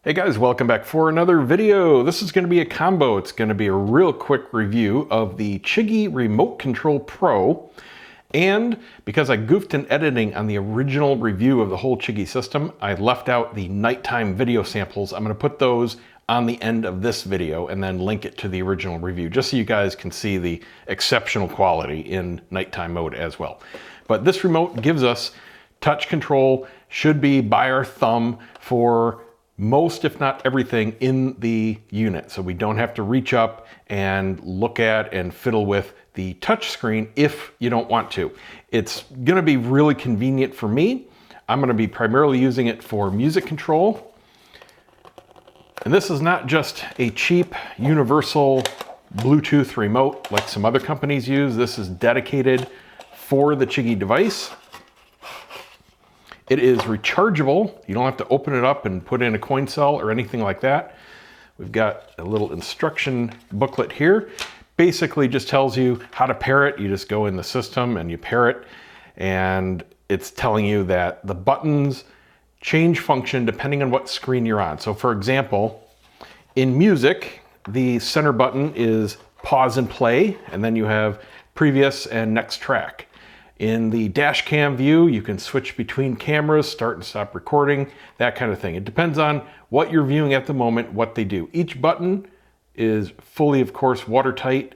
Hey guys, welcome back for another video. This is going to be a combo. It's going to be a real quick review of the Chigee Remote Control Pro. And because I goofed in editing on the original review of the whole Chigee system, I left out the nighttime video samples. I'm going to put those on the end of this video and then link it to the original review, just so you guys can see the exceptional quality in nighttime mode as well. But this remote gives us touch control, should be by our thumb for most, if not everything, in the unit. So we don't have to reach up and look at and fiddle with the touch screen if you don't want to. It's gonna be really convenient for me. I'm gonna be primarily using it for music control. And this is not just a cheap universal Bluetooth remote like some other companies use. This is dedicated for the Chigee device. It is rechargeable. You don't have to open it up and put in a coin cell or anything like that. We've got a little instruction booklet here. Basically just tells you how to pair it. You just go in the system and you pair it. And it's telling you that the buttons change function depending on what screen you're on. So for example, in music, the center button is pause and play, and then you have previous and next track. In the Dashcam view, you can switch between cameras, start and stop recording, that kind of thing. It depends on what you're viewing at the moment, what they do. Each button is fully, of course, watertight.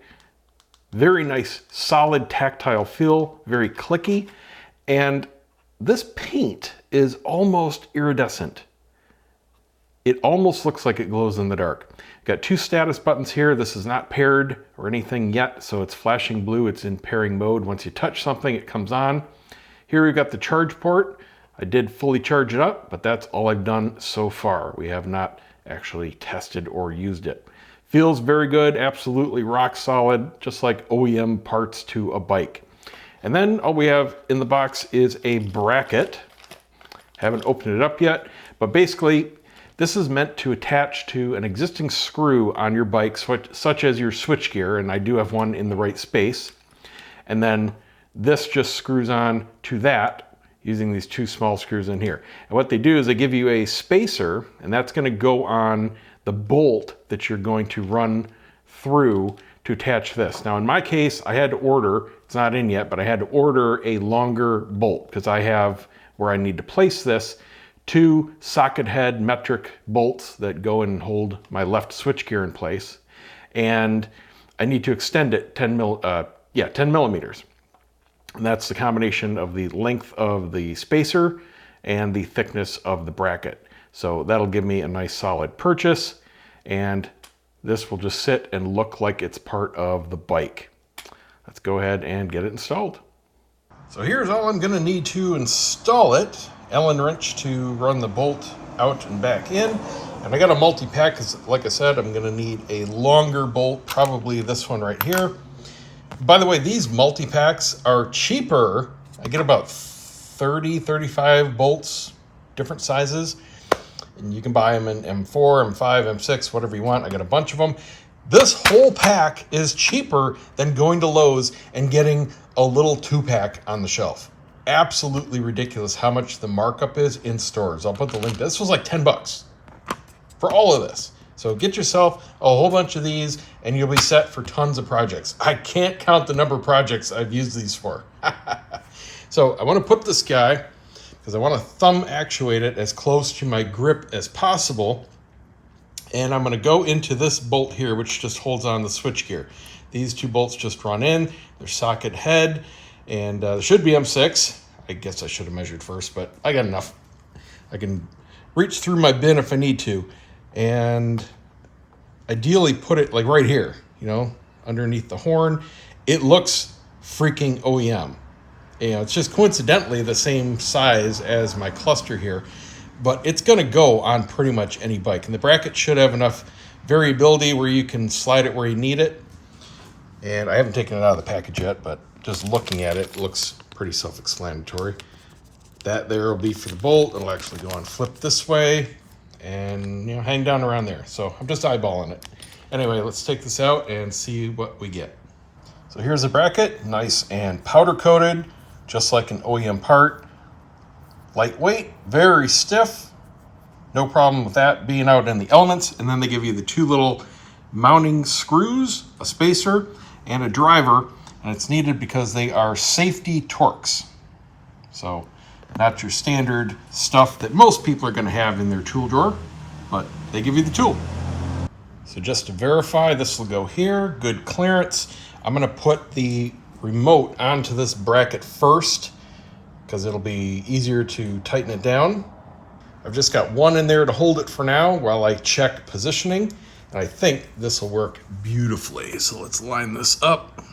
Very nice, solid tactile feel, very clicky. And this paint is almost iridescent. It almost looks like it glows in the dark. Got two status buttons here. This is not paired or anything yet, so it's flashing blue. It's in pairing mode. Once you touch something, it comes on. Here we've got the charge port. I did fully charge it up, but that's all I've done so far. We have not actually tested or used it. Feels very good, absolutely rock solid, just like OEM parts to a bike. And then all we have in the box is a bracket. Haven't opened it up yet, but basically, this is meant to attach to an existing screw on your bike, such as your switchgear, and I do have one in the right space. And then this just screws on to that using these two small screws in here. And what they do is they give you a spacer, and that's going to go on the bolt that you're going to run through to attach this. Now in my case, I had to order, it's not in yet, but I had to order a longer bolt because I have where I need to place this two socket head metric bolts that go and hold my left switchgear in place. And I need to extend it 10 millimeters. And that's the combination of the length of the spacer and the thickness of the bracket. So that'll give me a nice solid purchase. And this will just sit and look like it's part of the bike. Let's go ahead and get it installed. So here's all I'm gonna need to install it. Allen wrench to run the bolt out and back in. And I got a multi-pack because, like I said, I'm going to need a longer bolt, probably this one right here. By the way, these multi-packs are cheaper. I get about 30, 35 bolts, different sizes. And you can buy them in M4, M5, M6, whatever you want. I got a bunch of them. This whole pack is cheaper than going to Lowe's and getting a little 2-pack on the shelf. Absolutely ridiculous how much the markup is in stores. I'll put the link. This was like 10 bucks for all of this. So get yourself a whole bunch of these and you'll be set for tons of projects. I can't count the number of projects I've used these for. So I want to put this guy, because I want to thumb actuate it as close to my grip as possible. And I'm going to go into this bolt here, which just holds on the switchgear. These two bolts just run in. They're socket head. And there should be M6. I guess I should have measured first, but I got enough. I can reach through my bin if I need to. And ideally put it like right here, you know, underneath the horn. It looks freaking OEM. You know, it's just coincidentally the same size as my cluster here, but it's gonna go on pretty much any bike. And the bracket should have enough variability where you can slide it where you need it. And I haven't taken it out of the package yet, but just looking at it, it looks pretty self-explanatory. That there will be for the bolt. It'll actually go on flip this way and, you know, hang down around there. So I'm just eyeballing it. Anyway, let's take this out and see what we get. So here's the bracket, nice and powder coated, just like an OEM part. Lightweight, very stiff. No problem with that being out in the elements. And then they give you the 2 little mounting screws, a spacer, and a driver. And it's needed because they are safety Torx. So not your standard stuff that most people are going to have in their tool drawer, but they give you the tool. So just to verify, this will go here, good clearance. I'm going to put the remote onto this bracket first because it'll be easier to tighten it down. I've just got one in there to hold it for now while I check positioning, and I think this will work beautifully. So let's line this up.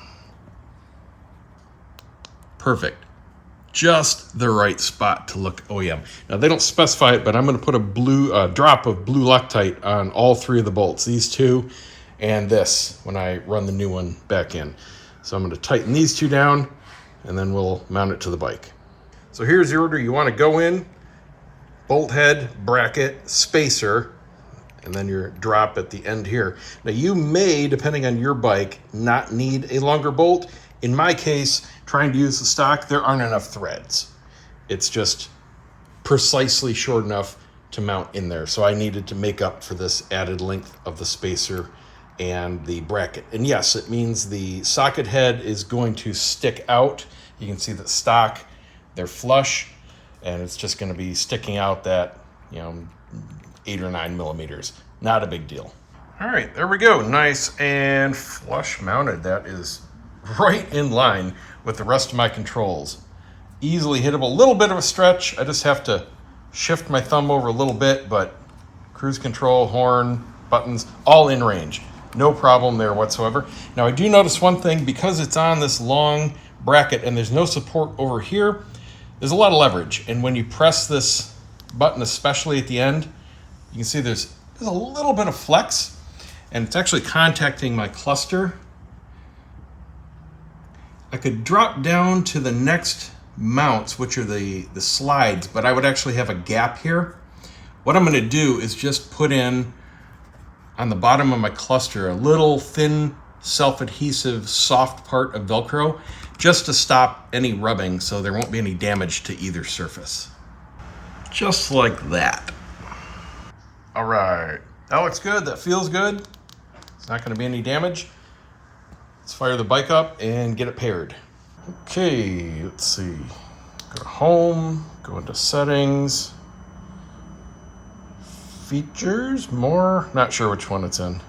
Perfect. Just the right spot to look OEM. Now they don't specify it, but I'm going to put a drop of blue Loctite on all 3 of the bolts, these 2 and this, when I run the new one back in. So I'm going to tighten these 2 down, and then we'll mount it to the bike. So here's the order you want to go in: bolt head, bracket, spacer, and then your drop at the end here. Now you may, depending on your bike, not need a longer bolt. In my case, trying to use the stock, there aren't enough threads. It's just precisely short enough to mount in there. So I needed to make up for this added length of the spacer and the bracket. And yes, it means the socket head is going to stick out. You can see the stock, they're flush, and it's just going to be sticking out that, 8 or 9 millimeters. Not a big deal. All right, there we go. Nice and flush mounted. That is right in line with the rest of my controls. Easily hittable. A little bit of a stretch. I just have to shift my thumb over a little bit, but cruise control, horn, buttons, all in range. No problem there whatsoever. Now I do notice one thing, because it's on this long bracket and there's no support over here, there's a lot of leverage. And when you press this button, especially at the end, you can see there's a little bit of flex, and it's actually contacting my cluster. I could drop down to the next mounts, which are the slides, but I would actually have a gap here. What I'm going to do is just put in on the bottom of my cluster a little thin self-adhesive soft part of Velcro just to stop any rubbing, so there won't be any damage to either surface. Just like that. All right, that looks good, that feels good. It's not going to be any damage. Let's fire the bike up and get it paired. Okay, let's see. Go to home, go into settings, features, more, not sure which one it's in.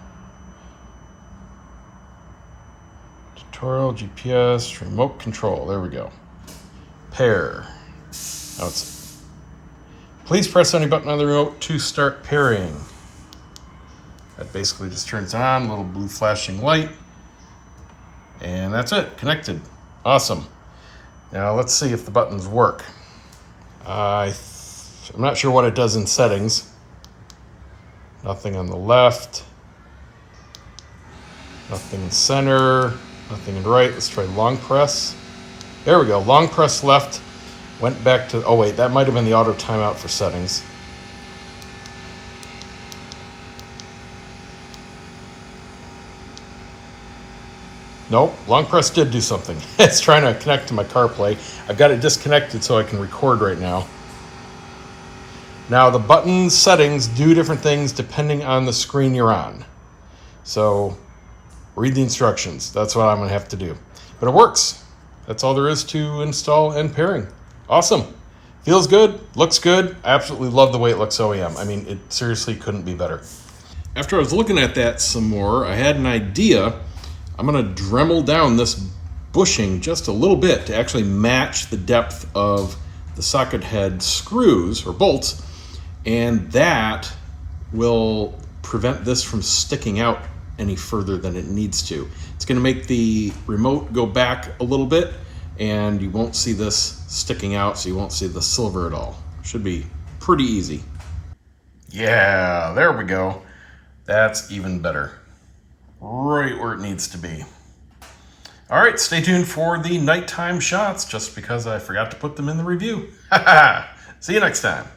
Tutorial, GPS, remote control, there we go. Pair. Now it's, please press any button on the remote to start pairing. That basically just turns on, little blue flashing light. And that's it, connected. Awesome. Now let's see if the buttons work. I'm not sure what it does in settings. Nothing on the left. Nothing in center. Nothing in right. Let's try long press. There we go, long press left. Went back to, oh wait, that might have been the auto timeout for settings. Nope, long press did do something. It's trying to connect to my CarPlay. I've got it disconnected so I can record right now. Now the button settings do different things depending on the screen you're on. So read the instructions. That's what I'm gonna have to do. But it works. That's all there is to install and pairing. Awesome. Feels good, looks good. I absolutely love the way it looks OEM. I mean, it seriously couldn't be better. After I was looking at that some more, I had an idea. I'm gonna Dremel down this bushing just a little bit to actually match the depth of the socket head screws or bolts, and that will prevent this from sticking out any further than it needs to. It's gonna make the remote go back a little bit, and you won't see this sticking out, so you won't see the silver at all. Should be pretty easy. Yeah, there we go. That's even better. Right where it needs to be. All right, stay tuned for the nighttime shots, just because I forgot to put them in the review. See you next time.